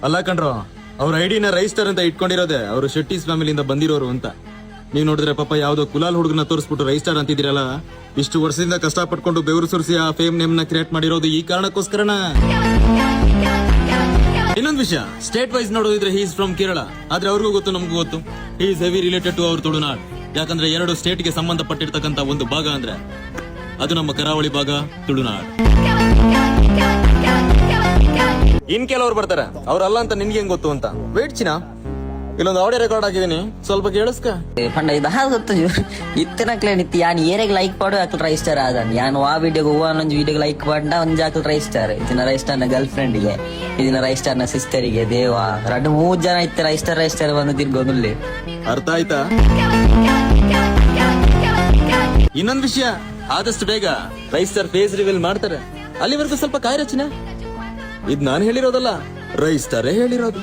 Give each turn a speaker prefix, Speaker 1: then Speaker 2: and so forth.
Speaker 1: ಅಲ್ಲ ಕಣ್ರೋ, ಅವ್ರ ಐಡಿನ ರೈಸ್ಟರ್ ಅಂತ ಇಟ್ಕೊಂಡಿರೋದೆ ಅವರು ಶೆಟ್ಟಿಸ್ ಫ್ಯಾಮಿಲಿಯಿಂದ ಬಂದಿರೋರು ಅಂತ. ನೀವ್ ನೋಡಿದ್ರೆ ಪಾಪ ಯಾವ್ದೋ ಕುಲಾಲ್ ಹುಡುಗನ ತೋರಿಸ್ಬಿಟ್ಟು ರೈಸ್ಟರ್ ಅಂತಿದಿರಲ್ಲ. ಇಷ್ಟು ವರ್ಷದಿಂದ ಕಷ್ಟ ಪಟ್ಕೊಂಡು ಬೆವರು ಸುರಿಸಿ ಆ ಫೇಮ್ ನೇಮ್ ನ ಕ್ರಿಯೇಟ್ ಮಾಡಿರೋದು ಈ ಕಾರಣಕ್ಕೋಸ್ಕರನ. ಇನ್ನೊಂದು ವಿಷಯ, ಸ್ಟೇಟ್ ವೈಸ್ ನೋಡೋದಿದ್ರೆ ಹಿ ಇಸ್ ಫ್ರಮ್ ಕೇರಳ, ಆದ್ರೆ ಅವ್ರಿಗೂ ಗೊತ್ತು ನಮಗೂ ಗೊತ್ತು he is heavy related to our Tulunad. ಯಾಕಂದ್ರೆ 2 ಸ್ಟೇಟ್ ಗೆ ಸಂಬಂಧಪಟ್ಟಿರ್ತಕ್ಕಂತ ಒಂದು ಭಾಗ ಅಂದ್ರೆ ಅದು ನಮ್ಮ ಕರಾವಳಿ ಭಾಗ ತುಳುನಾಡ್. ಇನ್ ಕೆಲವ್ರು ಬರ್ತಾರೆ, ಅವ್ರಲ್ಲ ಅಂತ ನಿನ್ಗೆ ಹೆಂಗ್ ಗೊತ್ತು ಅಂತ. ವೇಟ್ ಚಿನಾ, ಇಲ್ಲೊಂದು ಆಡಿಯೋ ರೆಕಾರ್ಡ್ ಆಗಿದ್ದೀನಿ, ಸ್ವಲ್ಪ ಕೇಳಿಸ್ಕ.
Speaker 2: ಪಂಡ ಇದು ಗೊತ್ತು ಇತ್ತನಕ್ಲೆ ನಿತ್ತಿ ಯಾನ್ ಏರೆಗ್ ಲೈಕ್ ಪಾಡು ಹಾಕಲ್ ರೈಸ್ಟರ್ ಆದನ್ ಯಾನು ಆ ವಿಡಿಯೋಗೆ ಹೂವನೊಂದು ವಿಡಿಯೋಗೆ ಲೈಕ್ ಪಂಡ ಒಂದ್ ಹಾಕಲ್ ರೈಸ್ಟರ್. ಇದನ್ನ ರೈಸ್ಟರ್ ನ ಗರ್ಲ್ ಫ್ರೆಂಡ್ಗೆ, ಇದನ್ನ ರೈಸ್ಟರ್ ನ ಸಿಸ್ಟರಿಗೆ, ದೇವ 2-3 ಜನ ಇತ್ತು ರೈಸ್ಟರ್ ಬಂದು ತಿರ್ಗೋದಿಲ್ಲ.
Speaker 1: ಅರ್ಥ ಆಯ್ತಾ? ಇನ್ನೊಂದ್ ವಿಷಯ, ಆದಷ್ಟು ಬೇಗ ರೈಸ್ಟರ್ ಫೇಸ್ ರಿವೀಲ್ ಮಾಡ್ತಾರೆ. ಅಲ್ಲಿವರೆಗೂ ಸ್ವಲ್ಪ ಕಾಯ್ರಚಿನ. ಇದ್ ನಾನು ಹೇಳಿರೋದಲ್ಲ, ರೈಸ್ಟರೇ ಹೇಳಿರೋದು.